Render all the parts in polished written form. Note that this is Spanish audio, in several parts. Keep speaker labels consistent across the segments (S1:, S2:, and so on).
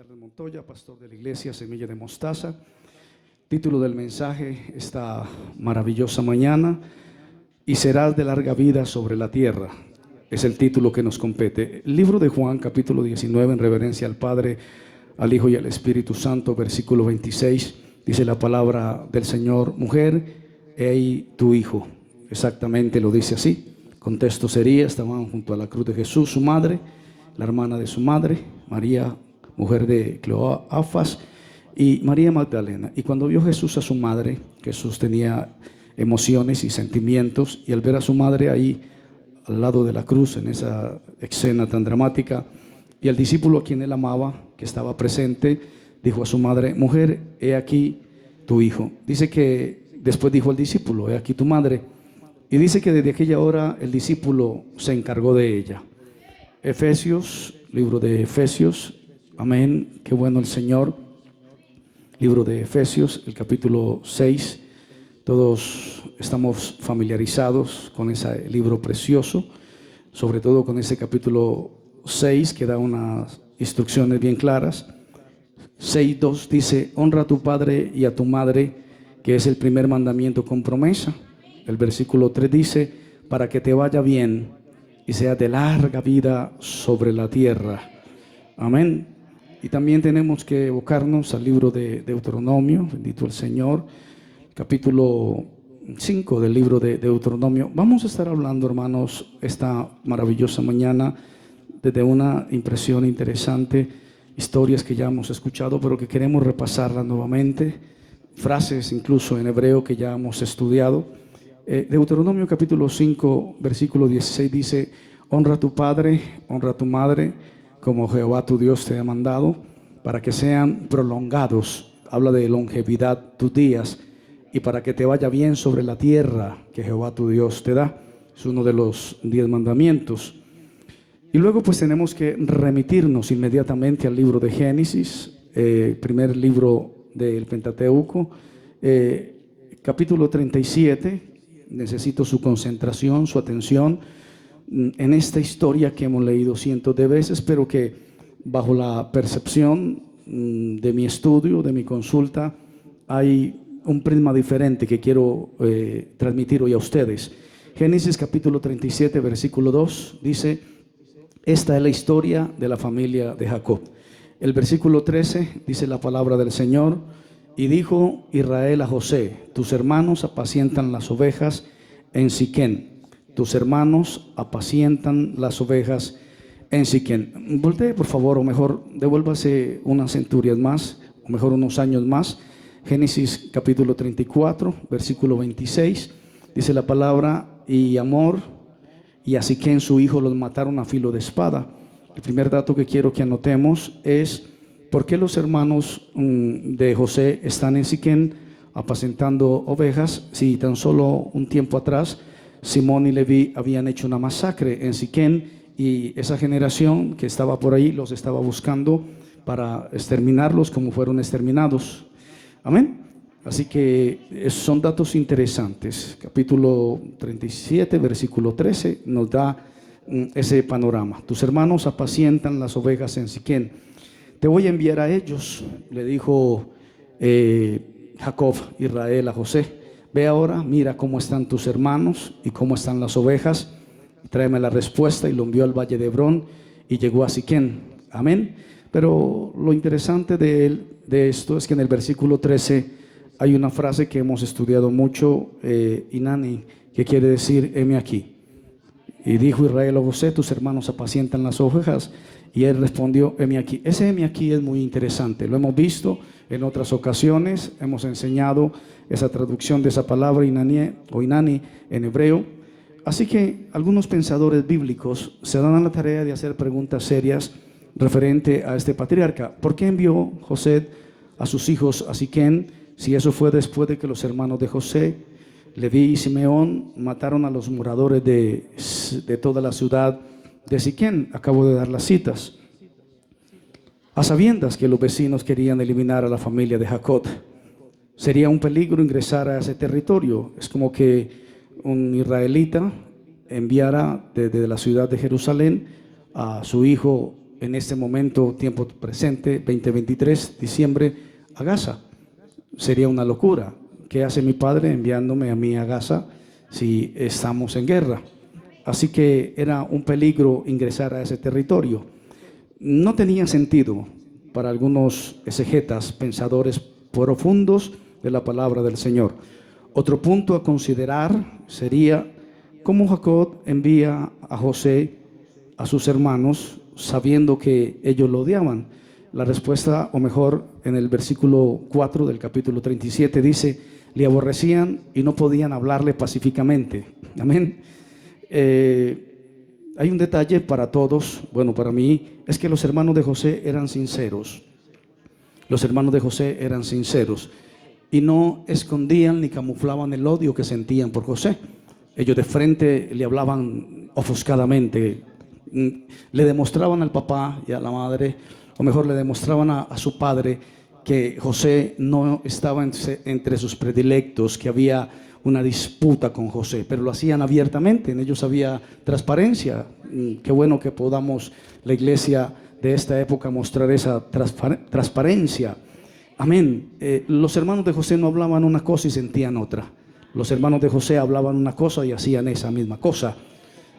S1: Charles Montoya, pastor de la iglesia Semilla de Mostaza. Título del mensaje esta maravillosa mañana: y serás de larga vida sobre la tierra. Es el título que nos compete. El libro de Juan, capítulo 19, en reverencia al Padre, al Hijo y al Espíritu Santo, versículo 26, dice la palabra del Señor: mujer, he ahí tu hijo. Exactamente lo dice así. Contexto sería: estaban junto a la cruz de Jesús su madre, la hermana de su madre, María, mujer de Cleofas, y María Magdalena. Y cuando vio Jesús a su madre, Jesús tenía emociones y sentimientos, y al ver a su madre ahí al lado de la cruz, en esa escena tan dramática, y al discípulo a quien él amaba, que estaba presente, dijo a su madre: mujer, he aquí tu hijo. Dice que después dijo al discípulo: he aquí tu madre. Y dice que desde aquella hora el discípulo se encargó de ella. Efesios, libro de Efesios, amén, qué bueno el Señor. Libro de Efesios, el capítulo 6. Todos estamos familiarizados con ese libro precioso, sobre todo con ese capítulo 6 que da unas instrucciones bien claras. 6:2 dice: honra a tu padre y a tu madre, que es el primer mandamiento con promesa. El versículo 3 dice: para que te vaya bien y sea de larga vida sobre la tierra. Amén. Y también tenemos que evocarnos al libro de Deuteronomio, bendito el Señor, capítulo 5 del libro de Deuteronomio. Vamos a estar hablando, hermanos, esta maravillosa mañana desde una impresión interesante, historias que ya hemos escuchado, pero que queremos repasarlas nuevamente, frases incluso en hebreo que ya hemos estudiado. Deuteronomio capítulo 5, versículo 16 dice: honra a tu padre, honra a tu madre, como Jehová tu Dios te ha mandado, para que sean prolongados, habla de longevidad, tus días, y para que te vaya bien sobre la tierra que Jehová tu Dios te da. Es uno de los 10 mandamientos. Y luego pues tenemos que remitirnos inmediatamente al libro de Génesis, primer libro del Pentateuco, capítulo 37. Necesito su concentración, su atención en esta historia que hemos leído cientos de veces, pero que bajo la percepción de mi estudio, de mi consulta, hay un prisma diferente que quiero transmitir hoy a ustedes. Génesis capítulo 37, versículo 2 dice: esta es la historia de la familia de Jacob. El versículo 13 dice la palabra del Señor: y dijo Israel a José: tus hermanos apacientan las ovejas en Siquén. Tus hermanos apacientan las ovejas en Siquén. Voltee, por favor, o mejor, devuélvase unas centurias más, o mejor unos años más. Génesis capítulo 34, versículo 26. Dice la palabra: y Amor y a Siquén su hijo los mataron a filo de espada. El primer dato que quiero que anotemos es: ¿por qué los hermanos de José están en Siquén apacentando ovejas si tan solo un tiempo atrás Simón y Leví habían hecho una masacre en Siquén y esa generación que estaba por ahí los estaba buscando para exterminarlos como fueron exterminados? Amén. Así que son datos interesantes. Capítulo 37, versículo 13 nos da ese panorama. Tus hermanos apacientan las ovejas en Siquén. Te voy a enviar a ellos, le dijo Jacob, Israel, a José. Ve ahora, mira cómo están tus hermanos y cómo están las ovejas. Tráeme la respuesta. Y lo envió al valle de Hebrón y llegó a Siquén. Amén. Pero lo interesante de esto es que en el versículo 13 hay una frase que hemos estudiado mucho, Inani, que quiere decir: heme aquí. Y dijo Israel a José: tus hermanos apacientan las ovejas. Y él respondió: heme aquí. Ese heme aquí es muy interesante. Lo hemos visto en otras ocasiones. Hemos enseñado esa traducción de esa palabra Inani o Inani en hebreo. Así que algunos pensadores bíblicos se dan a la tarea de hacer preguntas serias referente a este patriarca. ¿Por qué envió José a sus hijos a Siquén, si eso fue después de que los hermanos de José, Leví y Simeón, mataron a los moradores de toda la ciudad de Siquén? Acabo de dar las citas. A sabiendas que los vecinos querían eliminar a la familia de Jacob. Sería un peligro ingresar a ese territorio. Es como que un israelita enviara desde la ciudad de Jerusalén a su hijo en este momento, tiempo presente, 2023, diciembre, a Gaza. Sería una locura. ¿Qué hace mi padre enviándome a mí a Gaza si estamos en guerra? Así que era un peligro ingresar a ese territorio. No tenía sentido para algunos exegetas, pensadores profundos de la palabra del Señor. Otro punto a considerar sería cómo Jacob envía a José a sus hermanos sabiendo que ellos lo odiaban. La respuesta, o mejor, en el versículo 4 del capítulo 37 dice: le aborrecían y no podían hablarle pacíficamente. Amén. Hay un detalle para todos, bueno, para mí, es que los hermanos de José eran sinceros. Los hermanos de José eran sinceros y no escondían ni camuflaban el odio que sentían por José. Ellos de frente le hablaban ofuscadamente, le demostraban al papá y a la madre, o mejor le demostraban a su padre, que José no estaba entre sus predilectos, que había una disputa con José, pero lo hacían abiertamente, en ellos había transparencia. Qué bueno que podamos, la iglesia de esta época, mostrar esa transparencia. Amén. Los hermanos de José no hablaban una cosa y sentían otra. Los hermanos de José hablaban una cosa y hacían esa misma cosa,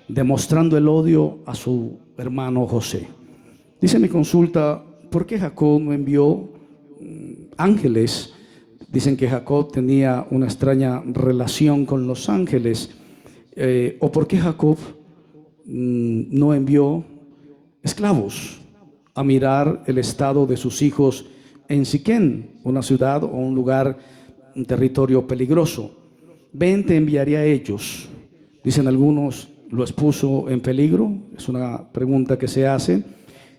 S1: demostrando el odio a su hermano José. Dice mi consulta: ¿por qué Jacob no envió ángeles? Dicen que Jacob tenía una extraña relación con los ángeles. ¿O por qué Jacob no envió esclavos a mirar el estado de sus hijos en Siquén, una ciudad o un lugar, un territorio peligroso? Ven, te enviaré a ellos. Dicen algunos, ¿lo expuso en peligro? Es una pregunta que se hace.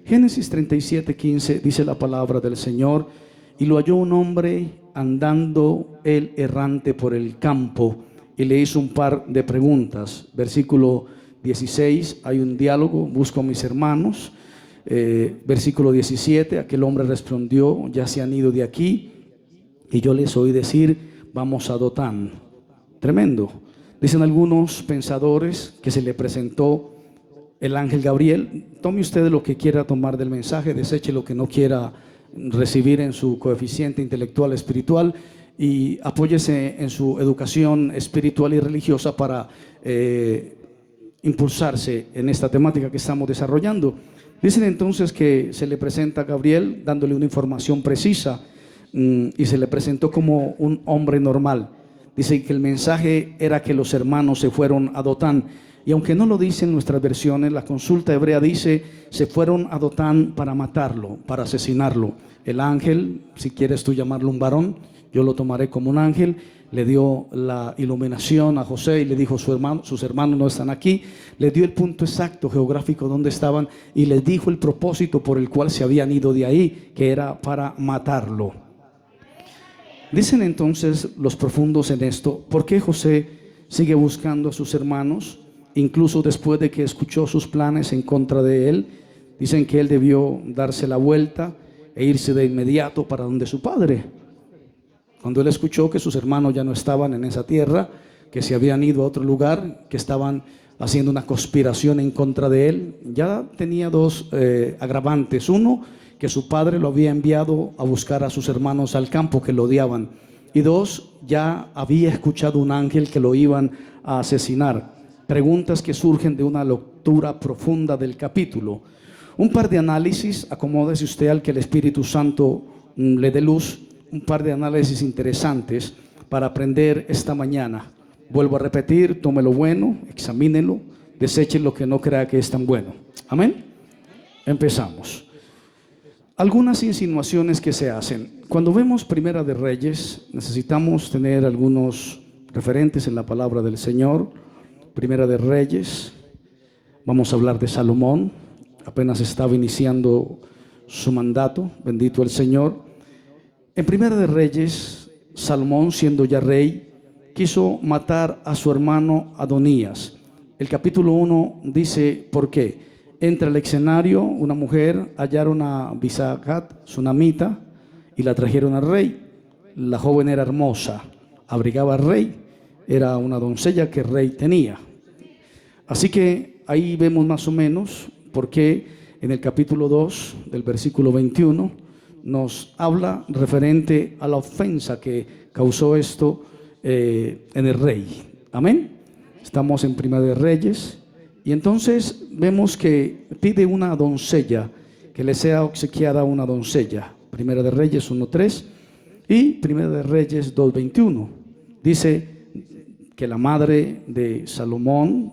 S1: Génesis 37:15 dice la palabra del Señor: y lo halló un hombre andando él errante por el campo, y le hizo un par de preguntas. Versículo 16, hay un diálogo: busco a mis hermanos. Versículo 17, aquel hombre respondió: ya se han ido de aquí, y yo les oí decir: vamos a Dotán. Tremendo. Dicen algunos pensadores que se le presentó el ángel Gabriel. Tome usted lo que quiera tomar del mensaje, deseche lo que no quiera recibir en su coeficiente intelectual espiritual, y apóyese en su educación espiritual y religiosa para impulsarse en esta temática que estamos desarrollando. Dicen entonces que se le presenta a Gabriel dándole una información precisa, y se le presentó como un hombre normal. Dice que el mensaje era que los hermanos se fueron a Dotán. Y aunque no lo dicen nuestras versiones, la consulta hebrea dice: se fueron a Dotán para matarlo, para asesinarlo. El ángel, si quieres tú llamarlo un varón, yo lo tomaré como un ángel, le dio la iluminación a José y le dijo: sus hermanos no están aquí. Le dio el punto exacto geográfico donde estaban y les dijo el propósito por el cual se habían ido de ahí, que era para matarlo. Dicen entonces los profundos en esto: ¿por qué José sigue buscando a sus hermanos? Incluso después de que escuchó sus planes en contra de él. Dicen que él debió darse la vuelta e irse de inmediato para donde su padre. Cuando él escuchó que sus hermanos ya no estaban en esa tierra, que se habían ido a otro lugar, que estaban haciendo una conspiración en contra de él, ya tenía dos agravantes. Uno, que su padre lo había enviado a buscar a sus hermanos al campo, que lo odiaban. Y dos, ya había escuchado un ángel que lo iban a asesinar. Preguntas que surgen de una lectura profunda del capítulo. Un par de análisis, acomódese usted al que el Espíritu Santo le dé luz, un par de análisis interesantes para aprender esta mañana. Vuelvo a repetir: tome lo bueno, examínelo, deseche lo que no crea que es tan bueno. Amén. Empezamos. Algunas insinuaciones que se hacen. Cuando vemos Primera de Reyes, necesitamos tener algunos referentes en la palabra del Señor. Primera de Reyes, vamos a hablar de Salomón. Apenas estaba iniciando su mandato, bendito el Señor. En Primera de Reyes, Salomón, siendo ya rey, quiso matar a su hermano Adonías. El capítulo 1 dice por qué. Entra al escenario una mujer, hallaron a Bisagat, sunamita, y la trajeron al rey. La joven era hermosa, abrigaba al rey, era una doncella que el rey tenía. Así que ahí vemos más o menos por qué en el capítulo 2 del versículo 21, nos habla referente a la ofensa que causó esto en el rey. Amén. Estamos en Primera de Reyes y entonces vemos que pide una doncella, que le sea obsequiada una doncella. Primera de Reyes 1:3 y Primera de Reyes 2:21. Dice que la madre de Salomón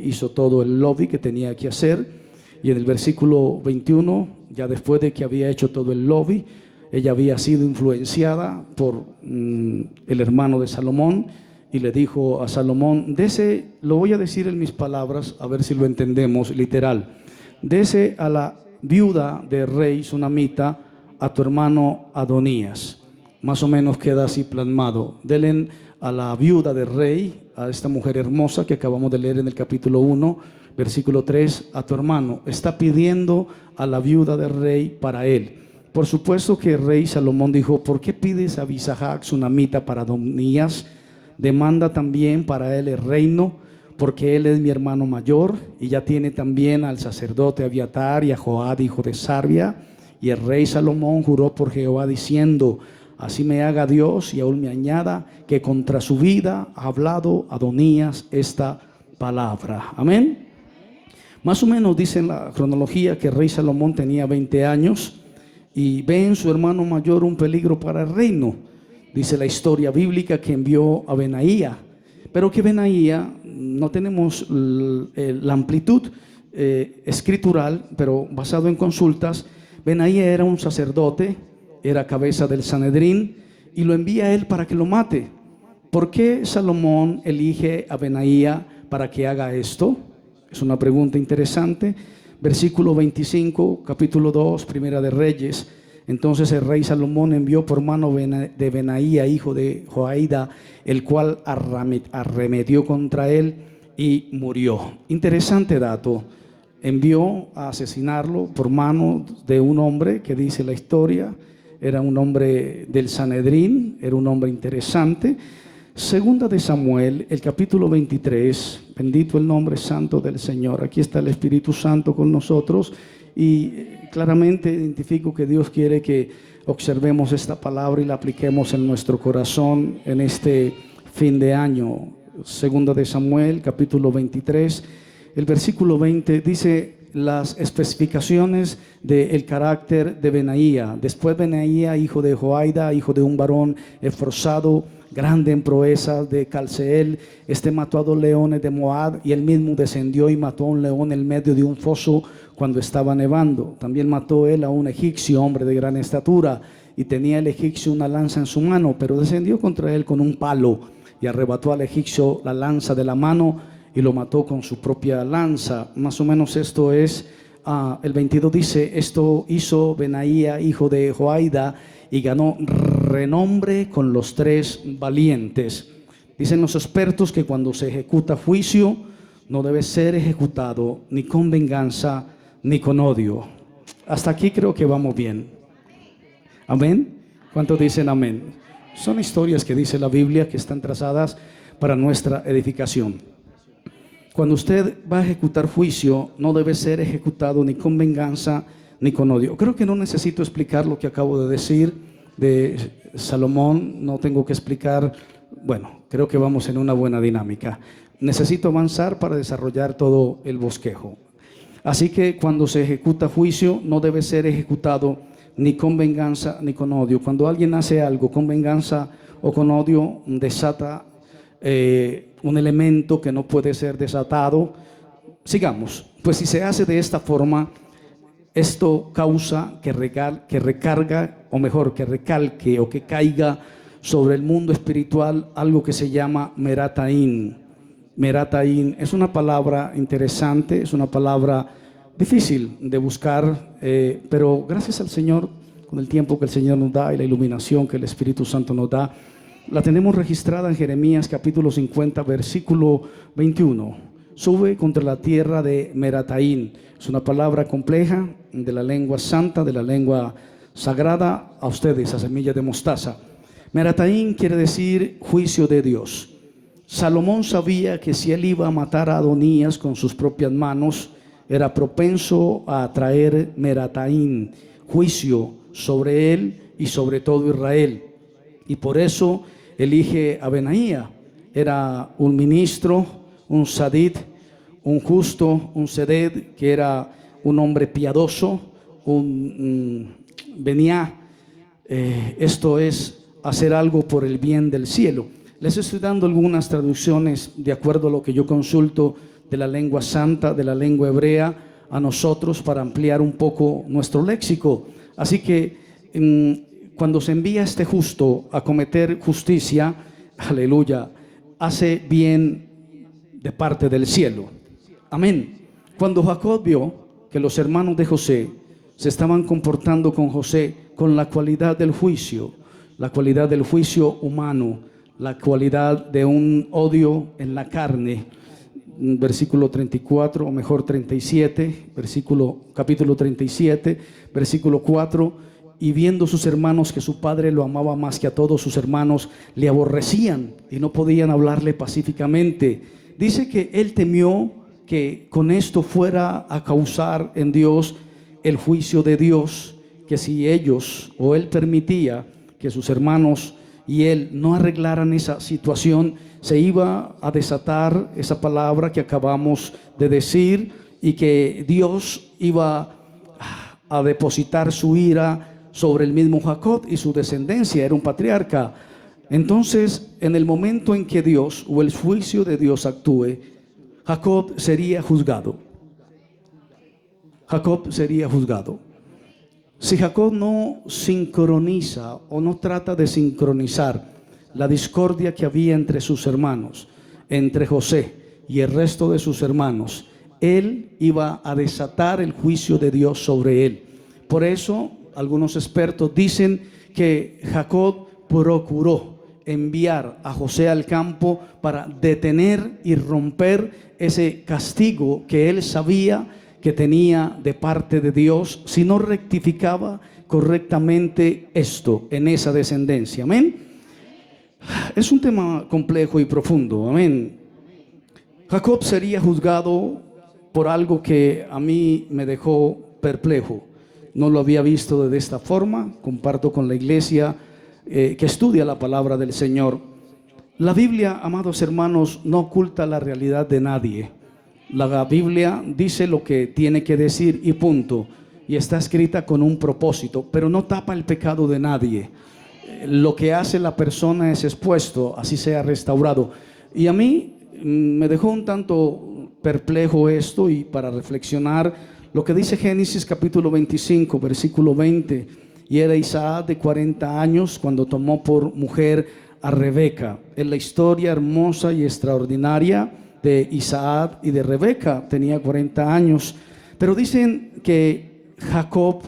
S1: hizo todo el lobby que tenía que hacer, y en el versículo 21, ya después de que había hecho todo el lobby, ella había sido influenciada por el hermano de Salomón, y le dijo a Salomón: dese, lo voy a decir en mis palabras, a ver si lo entendemos literal, dese a la viuda del rey sunamita a tu hermano Adonías. Más o menos queda así plasmado. Denle a la viuda del rey, a esta mujer hermosa que acabamos de leer en el capítulo 1, versículo 3, a tu hermano. Está pidiendo a la viuda del rey para él. Por supuesto que el rey Salomón dijo: ¿por qué pides a Abisajac sunamita para Adonías? Demanda también para él el reino, porque él es mi hermano mayor, y ya tiene también al sacerdote Abiatar y a Joab hijo de Sarvia. Y el rey Salomón juró por Jehová diciendo: así me haga Dios y aún me añada, que contra su vida ha hablado Adonías esta palabra. Amén. Más o menos dice en la cronología que el rey Salomón tenía 20 años y ve en su hermano mayor un peligro para el reino. Dice la historia bíblica que envió a Benaía, pero que Benaía, no tenemos la amplitud escritural, pero basado en consultas, Benaía era un sacerdote, era cabeza del Sanedrín, y lo envía a él para que lo mate. ¿Por qué Salomón elige a Benaía para que haga esto? Es una pregunta interesante. Versículo 25, capítulo 2, Primera de Reyes. Entonces el rey Salomón envió por mano de Benaía, hijo de Joiada, el cual arremetió contra él y murió. Interesante dato. Envió a asesinarlo por mano de un hombre que dice la historia, era un hombre del Sanedrín, era un hombre interesante. Segunda de Samuel, el capítulo 23, bendito el nombre santo del Señor. Aquí está el Espíritu Santo con nosotros y claramente identifico que Dios quiere que observemos esta palabra y la apliquemos en nuestro corazón en este fin de año. Segunda de Samuel, capítulo 23, el versículo 20 dice las especificaciones del carácter de Benaía. Después Benaía, hijo de Joiada, hijo de un varón esforzado, grande en proezas de Calceel, mató a 2 leones de Moab, y él mismo descendió y mató a un león en medio de un foso cuando estaba nevando. También mató él a un egipcio, hombre de gran estatura, y tenía el egipcio una lanza en su mano, pero descendió contra él con un palo y arrebató al egipcio la lanza de la mano y lo mató con su propia lanza. Más o menos esto es, el 22 dice: esto hizo Benaía, hijo de Joiada, y ganó renombre con los 3 valientes. Dicen los expertos que cuando se ejecuta juicio no debe ser ejecutado ni con venganza ni con odio. Hasta aquí creo que vamos bien. Amén. ¿Cuántos dicen amén? Son historias que dice la Biblia que están trazadas para nuestra edificación. Cuando usted va a ejecutar juicio, no debe ser ejecutado ni con venganza ni con odio. Creo que no necesito explicar lo que acabo de decir de Salomón, no tengo que explicar. Bueno, creo que vamos en una buena dinámica. Necesito avanzar para desarrollar todo el bosquejo. Así que cuando se ejecuta juicio, no debe ser ejecutado ni con venganza ni con odio. Cuando alguien hace algo con venganza o con odio, desata un elemento que no puede ser desatado. Sigamos. Pues si se hace de esta forma, esto causa que recarga, o mejor, que recalque o que caiga sobre el mundo espiritual algo que se llama merataín. Merataín es una palabra interesante, es una palabra difícil de buscar, pero gracias al Señor, con el tiempo que el Señor nos da y la iluminación que el Espíritu Santo nos da, la tenemos registrada en Jeremías capítulo 50, versículo 21. Sube contra la tierra de Merataín. Es una palabra compleja de la lengua santa, de la lengua sagrada a ustedes, a semilla de mostaza. Merataín quiere decir juicio de Dios. Salomón sabía que si él iba a matar a Adonías con sus propias manos, era propenso a traer merataín, juicio sobre él y sobre todo Israel. Y por eso elige a Benaía. Era un ministro, un sadid, un justo, un seded, que era un hombre piadoso, venía, esto es hacer algo por el bien del cielo. Les estoy dando algunas traducciones de acuerdo a lo que yo consulto de la lengua santa, de la lengua hebrea, a nosotros para ampliar un poco nuestro léxico. Así que cuando se envía este justo a cometer justicia, aleluya, hace bien de parte del cielo. Amén. Cuando Jacob vio que los hermanos de José se estaban comportando con José con la cualidad del juicio humano, la cualidad de un odio en la carne, versículo 34, o mejor 37, capítulo 37, versículo 4, y viendo sus hermanos que su padre lo amaba más que a todos sus hermanos, le aborrecían y no podían hablarle pacíficamente. Dice que él temió que con esto fuera a causar en Dios el juicio de Dios, que si ellos o él permitía que sus hermanos y él no arreglaran esa situación, se iba a desatar esa palabra que acabamos de decir, y que Dios iba a depositar su ira sobre el mismo Jacob y su descendencia. Era un patriarca. Entonces, en el momento en que Dios o el juicio de Dios actúe, Jacob sería juzgado. Jacob sería juzgado. Si Jacob no sincroniza o no trata de sincronizar la discordia que había entre sus hermanos, entre José y el resto de sus hermanos, él iba a desatar el juicio de Dios sobre él. Por eso algunos expertos dicen que Jacob procuró enviar a José al campo para detener y romper ese castigo que él sabía que tenía de parte de Dios si no rectificaba correctamente esto en esa descendencia. Amén. Es un tema complejo y profundo. Amén. Jacob sería juzgado por algo que a mí me dejó perplejo. No lo había visto de esta forma. Comparto con la iglesia que estudia la palabra del Señor. La Biblia, amados hermanos, no oculta la realidad de nadie. La Biblia dice lo que tiene que decir y punto. Y está escrita con un propósito, pero no tapa el pecado de nadie. Lo que hace la persona es expuesto, así sea restaurado. Y a mí me dejó un tanto perplejo esto, y para reflexionar lo que dice Génesis capítulo 25, versículo 20. Y era Isaac de 40 años cuando tomó por mujer a Rebeca. En la historia hermosa y extraordinaria de Isaac y de Rebeca, tenía 40 años. Pero dicen que Jacob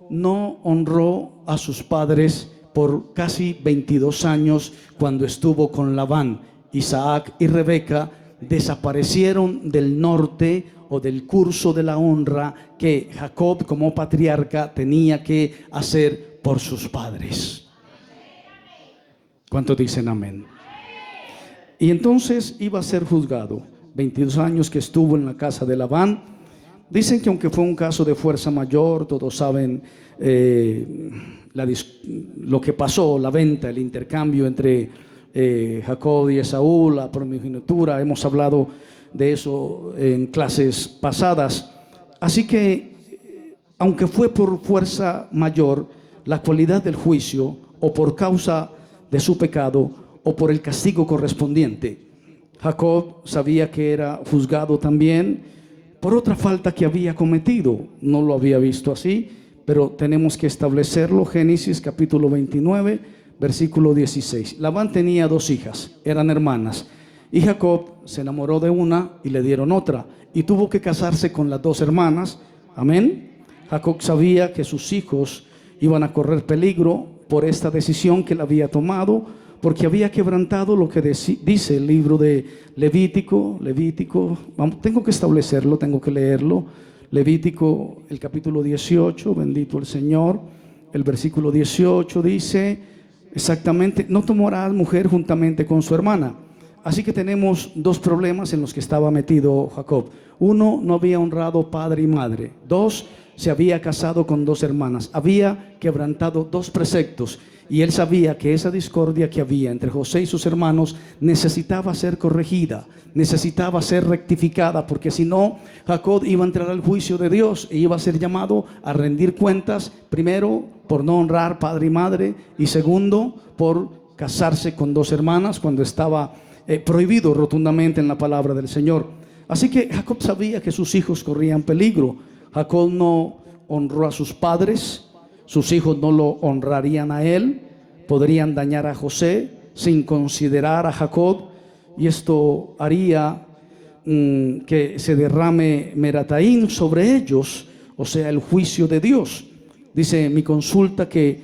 S1: no honró a sus padres por casi 22 años cuando estuvo con Labán. Isaac y Rebeca desaparecieron del norte o del curso de la honra que Jacob como patriarca tenía que hacer por sus padres. ¿Cuántos dicen amén? Y entonces iba a ser juzgado. 22 años que estuvo en la casa de Labán. Dicen que aunque fue un caso de fuerza mayor, todos saben lo que pasó, la venta, el intercambio entre Jacob y Esaú, la primogenitura. Hemos hablado de eso en clases pasadas. Así que, aunque fue por fuerza mayor, la cualidad del juicio, o por causa de su pecado, o por el castigo correspondiente, Jacob sabía que era juzgado también por otra falta que había cometido. No lo había visto así, pero tenemos que establecerlo. Génesis capítulo 29, versículo 16. Labán tenía 2 hijas, eran hermanas, y Jacob se enamoró de una y le dieron otra, y tuvo que casarse con las 2 hermanas. Amén. Jacob sabía que sus hijos iban a correr peligro por esta decisión que él había tomado, porque había quebrantado lo que dice el libro de Levítico. Tengo que establecerlo, tengo que leerlo. Levítico, el capítulo 18, bendito el Señor. El versículo 18 dice exactamente: no tomarás mujer juntamente con su hermana. Así que tenemos dos problemas en los que estaba metido Jacob. Uno, no había honrado padre y madre. Dos, se había casado con dos hermanas. Había quebrantado dos preceptos. Y él sabía que esa discordia que había entre José y sus hermanos necesitaba ser corregida, necesitaba ser rectificada, porque si no, Jacob iba a entrar al juicio de Dios e iba a ser llamado a rendir cuentas, primero por no honrar padre y madre, y segundo por casarse con dos hermanas cuando estaba prohibido rotundamente en la palabra del Señor. Así que Jacob sabía que sus hijos corrían peligro. Jacob no honró a sus padres. Sus hijos no lo honrarían a él, podrían dañar a José sin considerar a Jacob, y esto haría que se derrame Merataín sobre ellos, o sea, el juicio de Dios. Dice mi consulta que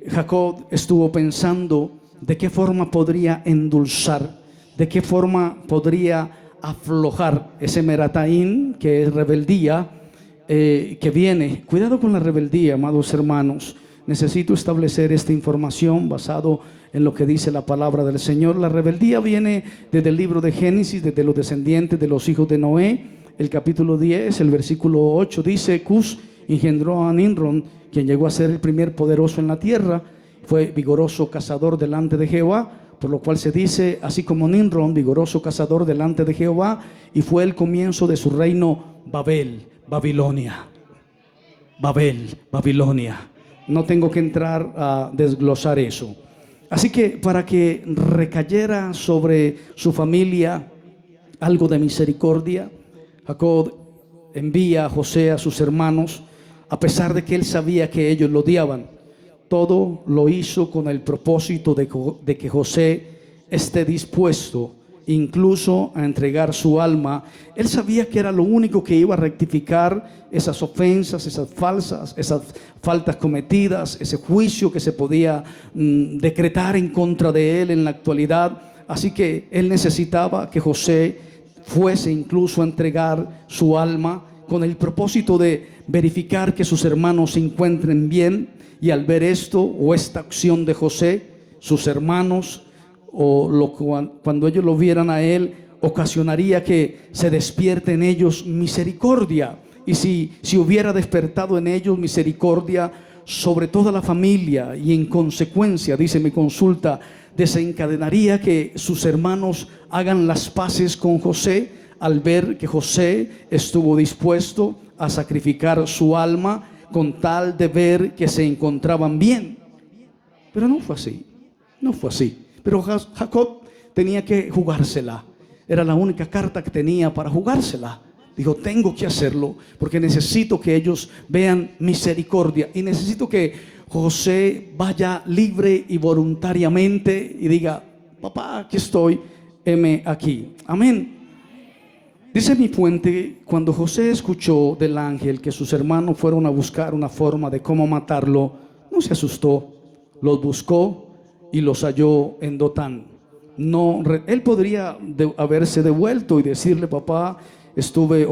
S1: Jacob estuvo pensando de qué forma podría endulzar, de qué forma podría aflojar ese Merataín, que es rebeldía, que viene. Cuidado con la rebeldía, amados hermanos. Necesito establecer esta información basado en lo que dice la palabra del Señor. La rebeldía viene desde el libro de Génesis, desde los descendientes de los hijos de Noé. El capítulo 10, el versículo 8 dice: Cus engendró a Nimrod, quien llegó a ser el primer poderoso en la tierra. Fue vigoroso cazador delante de Jehová, por lo cual se dice, así como Nimrod, vigoroso cazador delante de Jehová, y fue el comienzo de su reino Babilonia. Babilonia. No tengo que entrar a desglosar eso. Así que para que recayera sobre su familia algo de misericordia, Jacob envía a José a sus hermanos, a pesar de que él sabía que ellos lo odiaban. Todo lo hizo con el propósito de que José esté dispuesto incluso a entregar su alma. Él sabía que era lo único que iba a rectificar esas ofensas, esas faltas cometidas, ese juicio que se podía decretar en contra de él en la actualidad. Así que él necesitaba que José fuese incluso a entregar su alma con el propósito de verificar que sus hermanos se encuentren bien. Y al ver esto o esta acción de José, sus hermanos cuando ellos lo vieran a él, ocasionaría que se despierte en ellos misericordia. Y si hubiera despertado en ellos misericordia sobre toda la familia, y en consecuencia, dice mi consulta, desencadenaría que sus hermanos hagan las paces con José al ver que José estuvo dispuesto a sacrificar su alma con tal de ver que se encontraban bien. Pero no fue así, no fue así. Pero Jacob tenía que jugársela. Era la única carta que tenía para jugársela. Dijo, tengo que hacerlo porque necesito que ellos vean misericordia. Y necesito que José vaya libre y voluntariamente y diga, papá, aquí estoy, heme aquí. Amén. Dice mi fuente, cuando José escuchó del ángel que sus hermanos fueron a buscar una forma de cómo matarlo, no se asustó, los buscó y los halló en Dotán. Él podría haberse devuelto y decirle, papá,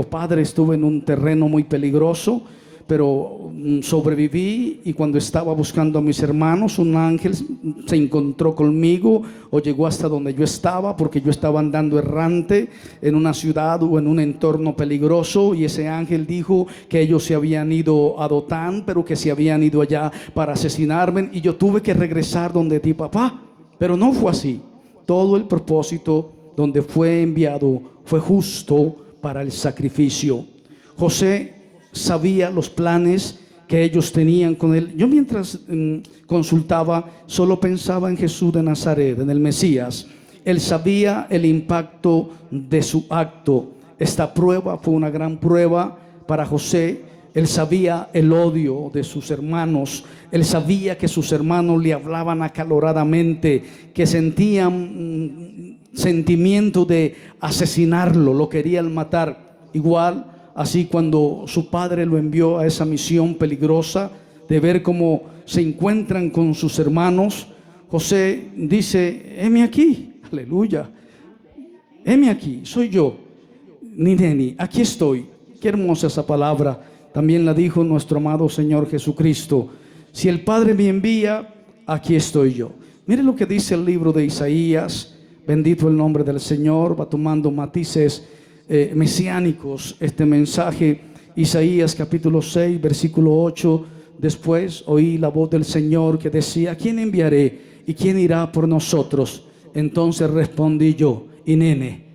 S1: padre, estuve en un terreno muy peligroso, pero sobreviví, y cuando estaba buscando a mis hermanos, un ángel se encontró conmigo o llegó hasta donde yo estaba, porque yo estaba andando errante en una ciudad o en un entorno peligroso, y ese ángel dijo que ellos se habían ido a Dotán, pero que se habían ido allá para asesinarme, y yo tuve que regresar donde ti, papá. Pero no fue así. Todo el propósito donde fue enviado fue justo para el sacrificio. José sabía los planes que ellos tenían con él. Yo mientras consultaba, solo pensaba en Jesús de Nazaret, en el Mesías. Él sabía el impacto de su acto. Esta prueba fue una gran prueba para José. Él sabía el odio de sus hermanos. Él sabía que sus hermanos le hablaban acaloradamente, que sentían sentimiento de asesinarlo, lo querían matar. Igual así, cuando su padre lo envió a esa misión peligrosa de ver cómo se encuentran con sus hermanos, José dice, heme aquí, aleluya, heme aquí, soy yo, Nineni, aquí estoy. Qué hermosa esa palabra. También la dijo nuestro amado Señor Jesucristo, si el Padre me envía, aquí estoy yo. Mire lo que dice el libro de Isaías, Bendito el nombre del Señor. Va tomando matices mesiánicos este mensaje. Isaías capítulo 6, versículo 8. Después oí la voz del Señor que decía: ¿quién enviaré y quién irá por nosotros? Entonces respondí yo: Hinene.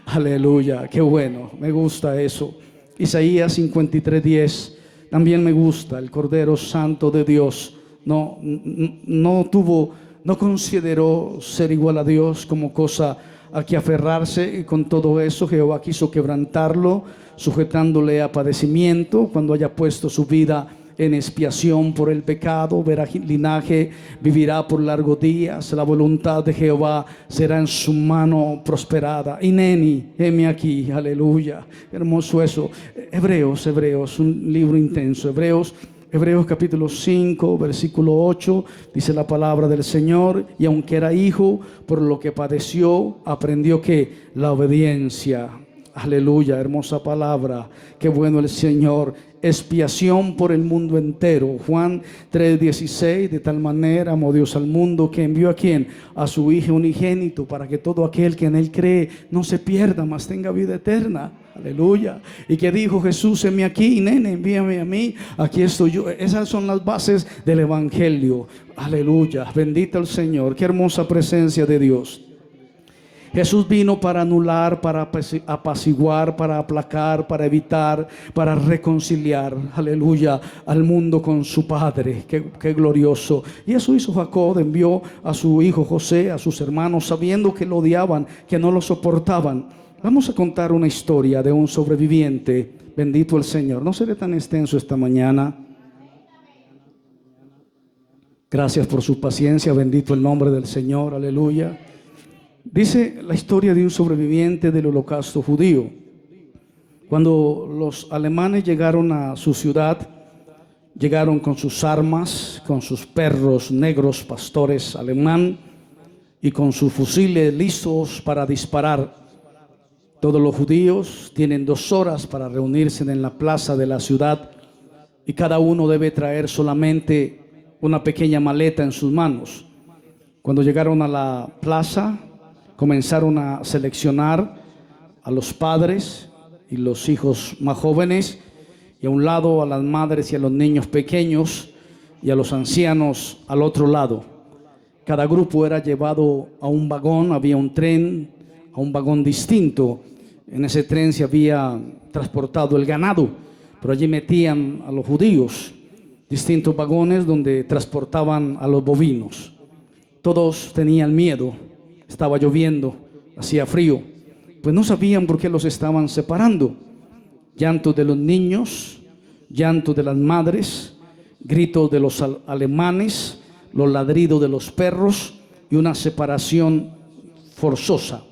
S1: Aleluya, qué bueno, me gusta eso. Isaías 53:10 también me gusta. El Cordero Santo de Dios no consideró ser igual a Dios como cosa a que aferrarse, y con todo eso Jehová quiso quebrantarlo, sujetándole a padecimiento cuando haya puesto su vida en expiación por el pecado. Verá linaje, vivirá por largos días. La voluntad de Jehová será en su mano prosperada. Hineni, heme aquí. Aleluya, hermoso eso. Hebreos, un libro intenso. Hebreos capítulo 5, versículo 8, dice la palabra del Señor: y aunque era hijo, por lo que padeció, aprendió que la obediencia. Aleluya, hermosa palabra. Qué bueno el Señor. Expiación por el mundo entero. Juan 3:16: de tal manera amó Dios al mundo que envió ¿a quién? A su Hijo unigénito, para que todo aquel que en él cree no se pierda, mas tenga vida eterna. Aleluya. Y que dijo Jesús: heme aquí, nene, envíame a mí, aquí estoy yo. Esas son las bases del evangelio. Aleluya, bendito el Señor. Qué hermosa presencia de Dios. Jesús vino para anular, para apaciguar, para aplacar, para evitar, para reconciliar, aleluya, al mundo con su Padre. Qué glorioso. Y eso hizo Jacob. Envió a su hijo José, a sus hermanos, sabiendo que lo odiaban, que no lo soportaban. Vamos a contar una historia de un sobreviviente. Bendito el Señor. No seré tan extenso esta mañana. Gracias por su paciencia. Bendito el nombre del Señor. Aleluya. Dice la historia de un sobreviviente del holocausto judío. Cuando los alemanes llegaron a su ciudad, llegaron con sus armas, con sus perros negros, pastores alemán, y con sus fusiles listos para disparar. Todos los judíos tienen 2 horas para reunirse en la plaza de la ciudad, y cada uno debe traer solamente una pequeña maleta en sus manos. Cuando llegaron a la plaza, comenzaron a seleccionar a los padres y los hijos más jóvenes, y a un lado a las madres y a los niños pequeños, y a los ancianos al otro lado. Cada grupo era llevado a un vagón. Había un tren, a un vagón distinto. En ese tren se había transportado el ganado, pero allí metían a los judíos. Distintos vagones donde transportaban a los bovinos. Todos tenían miedo. Estaba lloviendo, hacía frío, pues no sabían por qué los estaban separando. Llanto de los niños, llanto de las madres, gritos de los alemanes, los ladridos de los perros y una separación forzosa.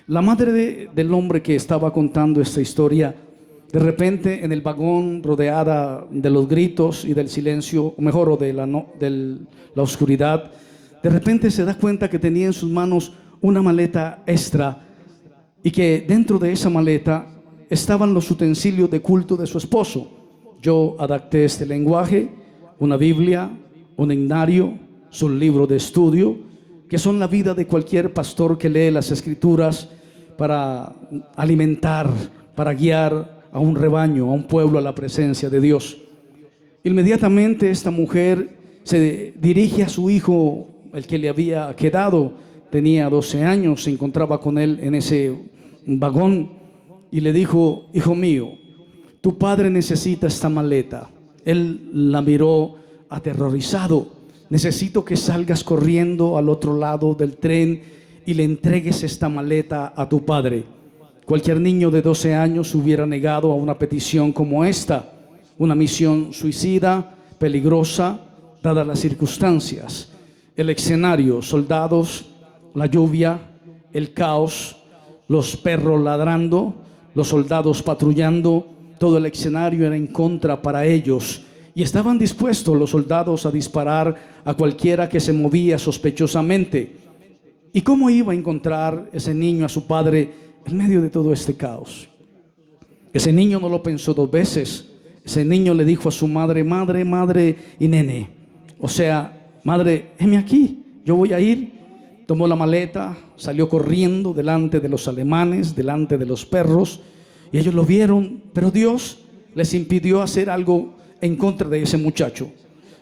S1: La madre del hombre que estaba contando esta historia, de repente en el vagón, rodeada de los gritos y del silencio, o mejor, o de la oscuridad, de repente se da cuenta que tenía en sus manos una maleta extra, y que dentro de esa maleta estaban los utensilios de culto de su esposo. Yo adapté este lenguaje: una Biblia, un himnario, su libro de estudio, que son la vida de cualquier pastor que lee las Escrituras para alimentar, para guiar a un rebaño, a un pueblo a la presencia de Dios. Inmediatamente esta mujer se dirige a su hijo, el que le había quedado. Tenía 12 años, se encontraba con él en ese vagón, y le dijo: hijo mío, tu padre necesita esta maleta. Él la miró aterrorizado. Necesito que salgas corriendo al otro lado del tren y le entregues esta maleta a tu padre. Cualquier niño de 12 años hubiera negado a una petición como esta, una misión suicida, peligrosa, dadas las circunstancias. El escenario: soldados, la lluvia, el caos, los perros ladrando, los soldados patrullando. Todo el escenario era en contra para ellos, y estaban dispuestos los soldados a disparar a cualquiera que se movía sospechosamente. ¿Y cómo iba a encontrar ese niño a su padre en medio de todo este caos? Ese niño no lo pensó 2 veces. Ese niño le dijo a su madre: madre, y nene. O sea, madre, heme aquí, yo voy a ir. tomó la maleta, salió corriendo delante de los alemanes, delante de los perros, y ellos lo vieron, pero Dios les impidió hacer algo en contra de ese muchacho.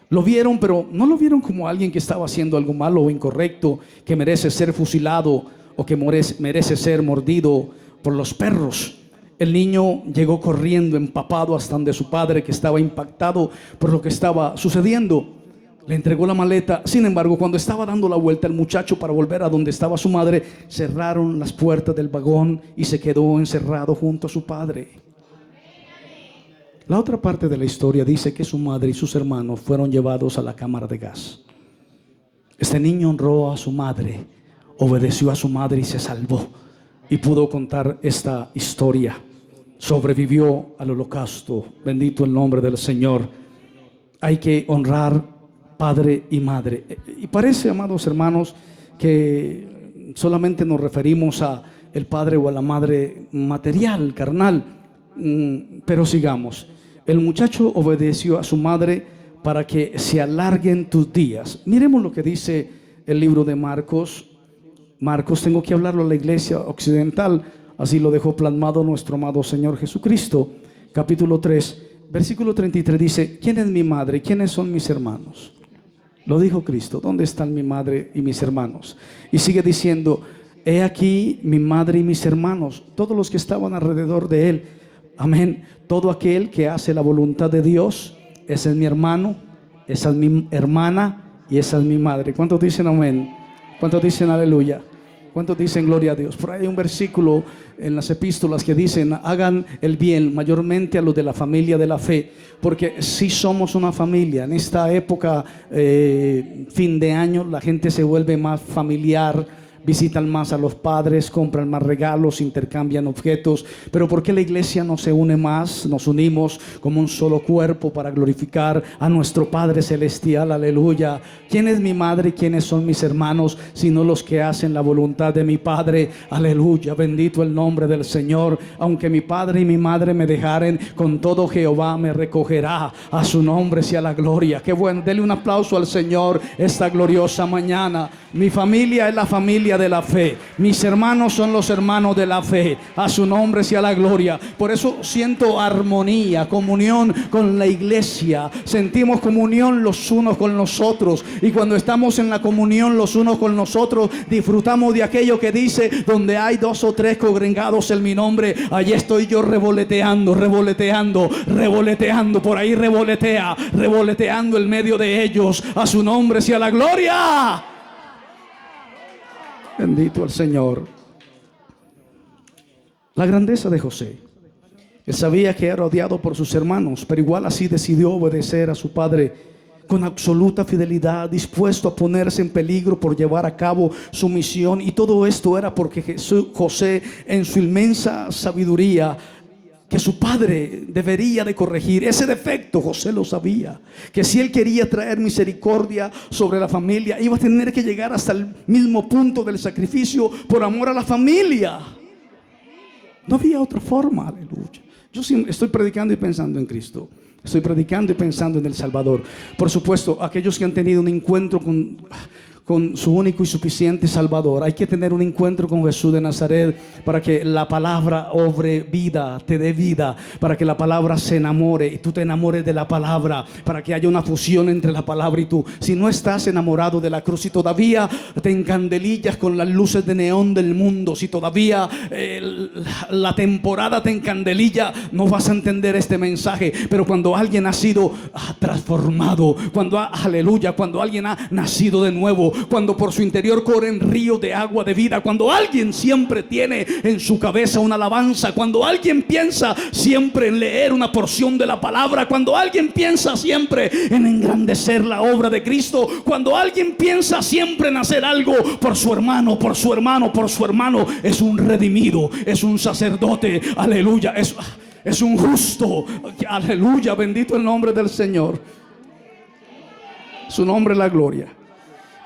S1: Lo vieron, pero no lo vieron como alguien que estaba haciendo algo malo o incorrecto, que merece ser fusilado o que merece ser mordido por los perros. El niño llegó corriendo, empapado hasta donde su padre, que estaba impactado por lo que estaba sucediendo. Le entregó la maleta. Sin embargo, cuando estaba dando la vuelta el muchacho para volver a donde estaba su madre, cerraron las puertas del vagón y se quedó encerrado junto a su padre. La otra parte de la historia dice que su madre y sus hermanos fueron llevados a la cámara de gas. Este niño honró a su madre, obedeció a su madre y se salvó, y pudo contar esta historia. Sobrevivió al holocausto. Bendito el nombre del Señor. Hay que honrar padre y madre. Y parece, amados hermanos, que solamente nos referimos a el padre o a la madre material, carnal. Pero sigamos. El muchacho obedeció a su madre para que se alarguen tus días. Miremos lo que dice el libro de Marcos. Marcos, tengo que hablarlo a la iglesia occidental, así lo dejó plasmado nuestro amado Señor Jesucristo. Capítulo 3, versículo 33 dice: ¿quién es mi madre? ¿Quiénes son mis hermanos? Lo dijo Cristo. ¿Dónde están mi madre y mis hermanos? Y sigue diciendo: he aquí mi madre y mis hermanos, todos los que estaban alrededor de él. Amén. Todo aquel que hace la voluntad de Dios, ese es mi hermano, esa es mi hermana y esa es mi madre. ¿Cuántos dicen amén? ¿Cuántos dicen aleluya? ¿Cuántos dicen gloria a Dios? Por ahí hay un versículo en las epístolas que dicen: hagan el bien mayormente a los de la familia de la fe. Porque si somos una familia, en esta época fin de año, la gente se vuelve más familiar, visitan más a los padres, compran más regalos, intercambian objetos. Pero ¿por qué la iglesia no se une más? Nos unimos como un solo cuerpo para glorificar a nuestro Padre Celestial. Aleluya. ¿Quién es mi madre y quiénes son mis hermanos? Sino los que hacen la voluntad de mi Padre. Aleluya. Bendito el nombre del Señor. Aunque mi padre y mi madre me dejaren, con todo Jehová me recogerá. A su nombre sea la gloria. Qué bueno. Dele un aplauso al Señor esta gloriosa mañana. Mi familia es la familia de la fe. Mis hermanos son los hermanos de la fe. A su nombre sea la gloria. Por eso siento armonía, comunión con la iglesia. Sentimos comunión los unos con los otros. Y cuando estamos en la comunión los unos con nosotros, disfrutamos de aquello que dice: donde hay 2 o 3 congregados en mi nombre, allí estoy yo revoloteando, revoloteando, revoloteando. Por ahí revolotea, revoloteando en medio de ellos. A su nombre sea la gloria. Bendito el Señor. La grandeza de José. Él sabía que era odiado por sus hermanos, pero igual así decidió obedecer a su padre con absoluta fidelidad, dispuesto a ponerse en peligro por llevar a cabo su misión. Y todo esto era porque José, en su inmensa sabiduría, que su padre debería de corregir ese defecto, José lo sabía, que si él quería traer misericordia sobre la familia, iba a tener que llegar hasta el mismo punto del sacrificio por amor a la familia. No había otra forma. Aleluya. Yo estoy predicando y pensando en Cristo. Estoy predicando y pensando en el Salvador. Por supuesto, aquellos que han tenido un encuentro con su único y suficiente Salvador, hay que tener un encuentro con Jesús de Nazaret para que la palabra obre vida, te dé vida, para que la palabra se enamore y tú te enamores de la palabra, para que haya una fusión entre la palabra y tú. Si no estás enamorado de la cruz y todavía te encandelillas con las luces de neón del mundo, si todavía la temporada te encandelilla, no vas a entender este mensaje. Pero cuando alguien ha sido transformado, aleluya, cuando alguien ha nacido de nuevo, cuando por su interior corren ríos de agua de vida, cuando alguien siempre tiene en su cabeza una alabanza, cuando alguien piensa siempre en leer una porción de la palabra, cuando alguien piensa siempre en engrandecer la obra de Cristo, cuando alguien piensa siempre en hacer algo por su hermano, por su hermano, por su hermano, es un redimido, es un sacerdote, aleluya, es un justo, aleluya, bendito el nombre del Señor, su nombre es la gloria.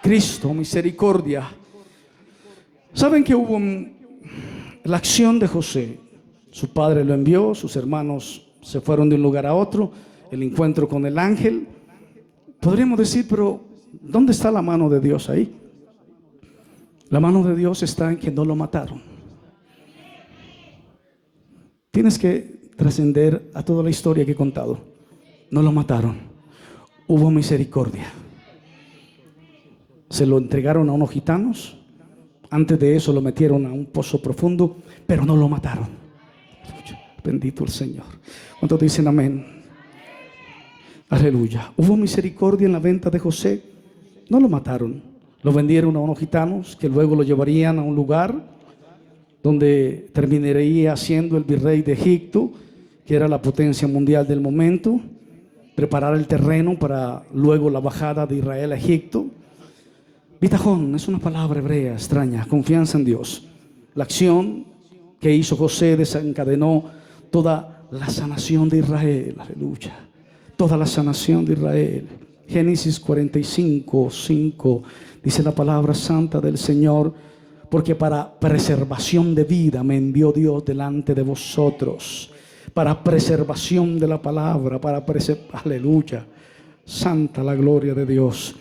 S1: Cristo, misericordia. ¿Saben que hubo la acción de José? Su padre lo envió, sus hermanos se fueron de un lugar a otro, el encuentro con el ángel. Podríamos decir, pero ¿dónde está la mano de Dios ahí? La mano de Dios está en que no lo mataron. Tienes que trascender a toda la historia que he contado. No lo mataron. Hubo misericordia. Se lo entregaron a unos gitanos. Antes de eso lo metieron a un pozo profundo, pero no lo mataron. Bendito el Señor. ¿Cuántos dicen amén? Aleluya. Hubo misericordia en la venta de José. No lo mataron. Lo vendieron a unos gitanos que luego lo llevarían a un lugar donde terminaría siendo el virrey de Egipto, que era la potencia mundial del momento. Preparar el terreno para luego la bajada de Israel a Egipto. Bitajón es una palabra hebrea extraña, confianza en Dios. La acción que hizo José desencadenó toda la sanación de Israel, aleluya. Toda la sanación de Israel. Génesis 45:5 dice la palabra santa del Señor: porque para preservación de vida me envió Dios delante de vosotros. Para preservación de la palabra, aleluya. Santa la gloria de Dios.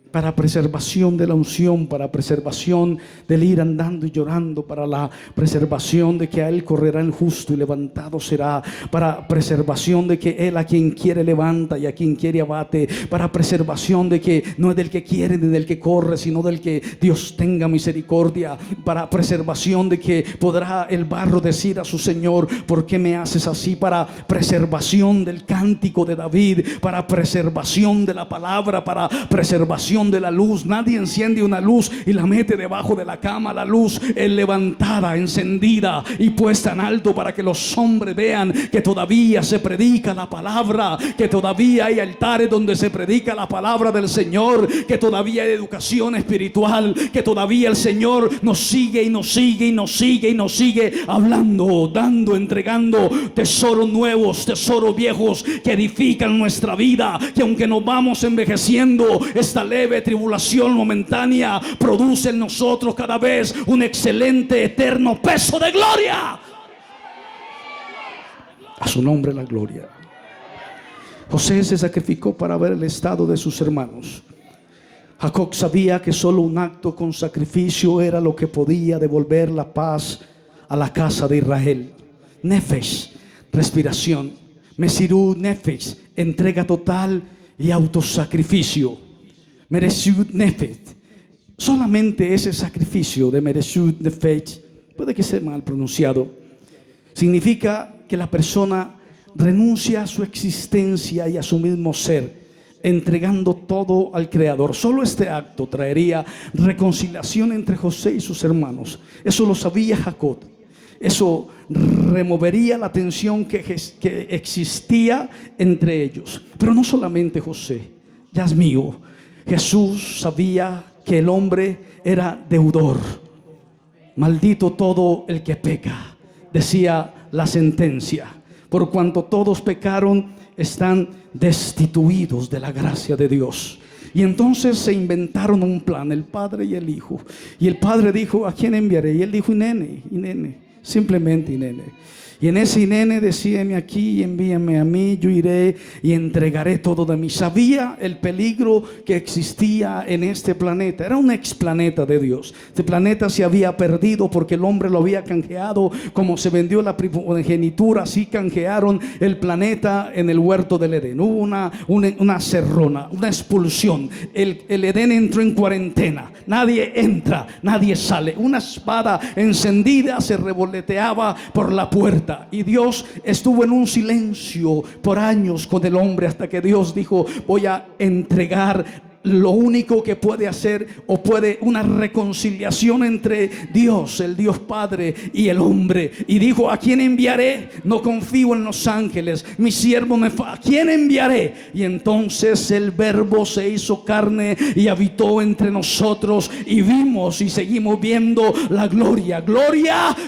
S1: Para preservación de la unción, para preservación del ir andando y llorando, para la preservación de que a él correrá el justo y levantado será, para preservación de que él a quien quiere levanta y a quien quiere abate, para preservación de que no es del que quiere ni del que corre, sino del que Dios tenga misericordia, para preservación de que podrá el barro decir a su Señor: ¿por qué me haces así? Para preservación del cántico de David, para preservación de la palabra, para preservación de la luz. Nadie enciende una luz y la mete debajo de la cama. La luz es levantada, encendida y puesta en alto para que los hombres vean que todavía se predica la palabra, que todavía hay altares donde se predica la palabra del Señor, que todavía hay educación espiritual, que todavía el Señor nos sigue y nos sigue y nos sigue y nos sigue hablando, dando, entregando tesoros nuevos, tesoros viejos que edifican nuestra vida, que aunque nos vamos envejeciendo, esta leve tribulación momentánea produce en nosotros cada vez un excelente, eterno peso de gloria. A su nombre la gloria. José se sacrificó para ver el estado de sus hermanos. Jacob sabía que solo un acto con sacrificio era lo que podía devolver la paz a la casa de Israel. Nefesh, respiración. Mesirut nefesh, entrega total y autosacrificio. Mereshut nefesh, solamente ese sacrificio de Mereshut nefesh, puede que sea mal pronunciado, significa que la persona renuncia a su existencia y a su mismo ser, entregando todo al Creador. Solo este acto traería reconciliación entre José y sus hermanos. Eso lo sabía Jacob. Eso removería la tensión que existía entre ellos. Pero no solamente José, ya es mío. Jesús sabía que el hombre era deudor. Maldito todo el que peca, decía la sentencia. Por cuanto todos pecaron, están destituidos de la gracia de Dios. Y entonces se inventaron un plan, el padre y el hijo. Y el padre dijo: ¿a quién enviaré? Y él dijo: Inene, simplemente Inene. Y en ese Inene decía: heme aquí y envíame a mí, yo iré y entregaré todo de mí. Sabía el peligro que existía en este planeta. Era un explaneta de Dios. Este planeta se había perdido porque el hombre lo había canjeado. Como se vendió la primogenitura, así canjearon el planeta en el huerto del Edén. Hubo una cerrona, una expulsión. El Edén entró en cuarentena. Nadie entra, nadie sale. Una espada encendida se revoloteaba por la puerta. Y Dios estuvo en un silencio por años con el hombre, hasta que Dios dijo: voy a entregar lo único que puede hacer, o puede, una reconciliación entre Dios, el Dios Padre, y el hombre. Y dijo: ¿a quién enviaré? No confío en los ángeles, mi siervo me ¿a quién enviaré? Y entonces el Verbo se hizo carne y habitó entre nosotros, y vimos y seguimos viendo la gloria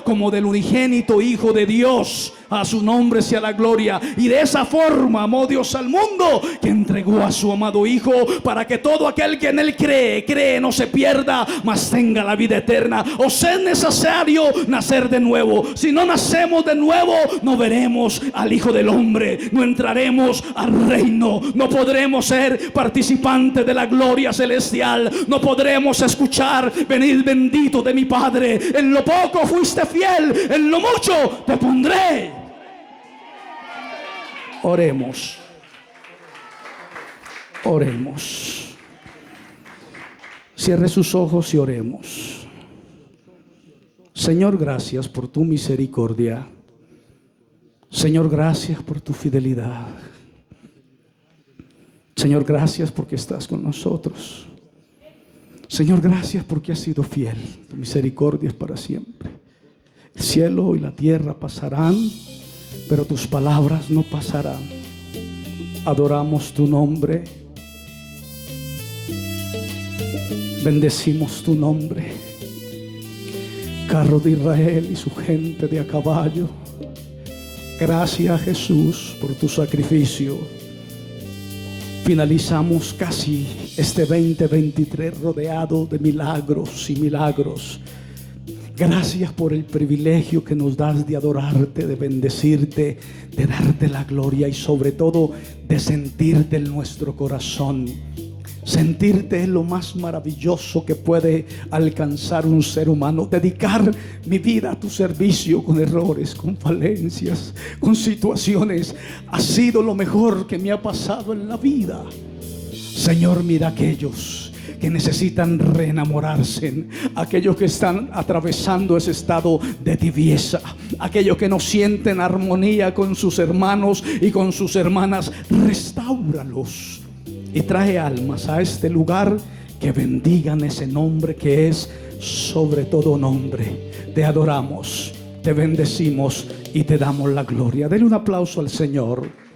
S1: como del unigénito Hijo de Dios. A su nombre sea la gloria. Y de esa forma amó Dios al mundo, que entregó a su amado Hijo, para que todo aquel que en Él cree, no se pierda, mas tenga la vida eterna. Os es necesario nacer de nuevo. Si no nacemos de nuevo, no veremos al Hijo del Hombre, no entraremos al reino, no podremos ser participantes de la gloria celestial, no podremos escuchar: venid bendito de mi Padre, en lo poco fuiste fiel, en lo mucho te pondré. Oremos. Oremos. Cierre sus ojos y oremos. Señor, gracias por tu misericordia. Señor, gracias por tu fidelidad. Señor, gracias porque estás con nosotros. Señor, gracias porque has sido fiel. Tu misericordia es para siempre. El cielo y la tierra pasarán, pero tus palabras no pasarán. Adoramos tu nombre. Bendecimos tu nombre. Carro de Israel y su gente de a caballo. Gracias, Jesús, por tu sacrificio. Finalizamos casi este 2023 rodeado de milagros y milagros. Gracias por el privilegio que nos das de adorarte, de bendecirte, de darte la gloria y sobre todo de sentirte en nuestro corazón. Sentirte es lo más maravilloso que puede alcanzar un ser humano. Dedicar mi vida a tu servicio con errores, con falencias, con situaciones, ha sido lo mejor que me ha pasado en la vida. Señor, mira aquellos que necesitan reenamorarse, aquellos que están atravesando ese estado de tibieza, aquellos que no sienten armonía con sus hermanos y con sus hermanas. Restáuralos y trae almas a este lugar que bendigan ese nombre que es sobre todo nombre. Te adoramos, te bendecimos y te damos la gloria. Denle un aplauso al Señor.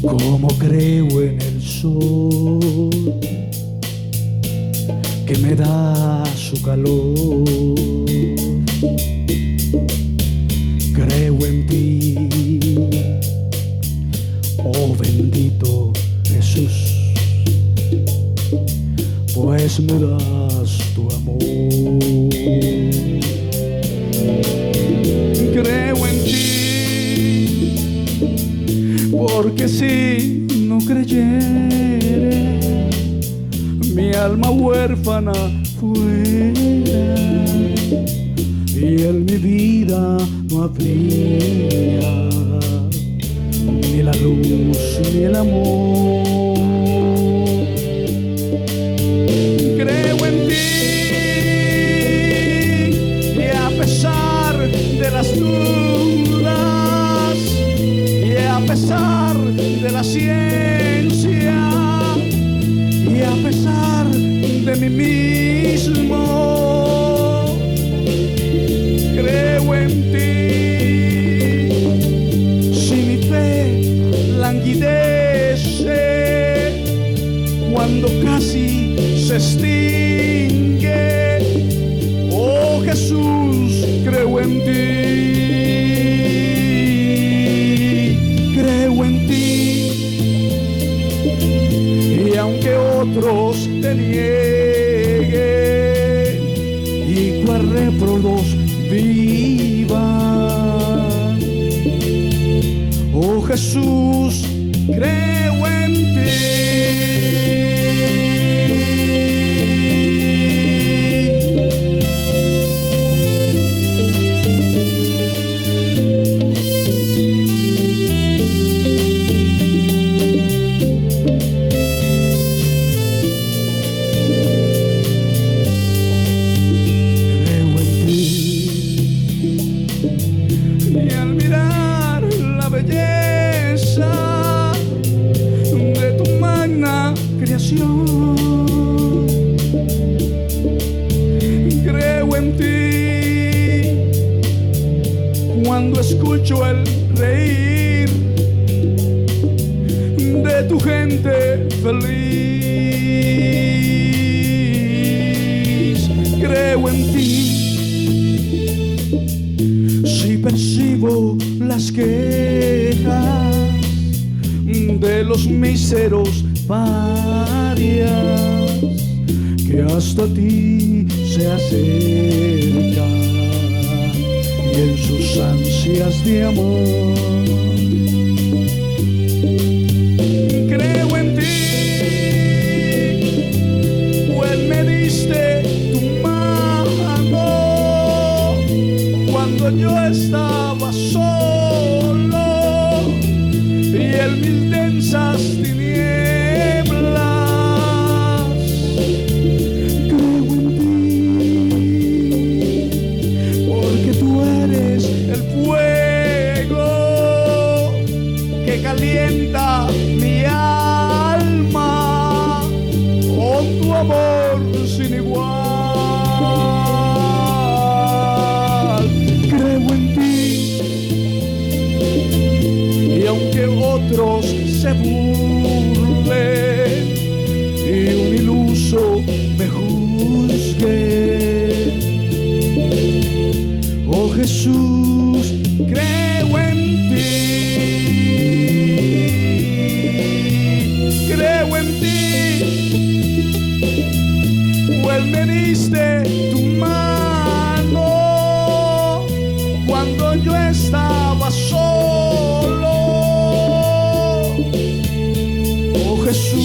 S2: Como creo en el sol que me da su calor, creo en ti, oh bendito Jesús, pues me das tu amor.
S1: Creo en ti, porque si no creyere, mi alma huérfana fuera, y en mi vida no habría ni la luz ni el amor. Creo en ti, y a pesar de las dudas, y a pesar de la ciencia, y a pesar de mí mismo, creo en ti. Si mi fe languidece, cuando casi se extingue, oh Jesús, creo en ti. Creo en ti, y aunque otros te nieguen y cuerréprolos vivan, oh Jesús, creo en ti. en ti cuando escucho el reír de tu gente feliz. Creo en ti si percibo las quejas de los míseros parias que hasta ti se acercan y en sus ansias de amor. Creo en ti, pues me diste tu mano cuando yo estaba solo y en mis densas tinieblas. Creo en ti, porque tú eres el fuego que calienta mi alma con tu amor sin igual. Creo en ti y aunque otros se burlen y un iluso me juzgue, oh Jesús, creo en ti. Creo en ti, pues me diste tu mano cuando yo estaba solo. Oh Jesús,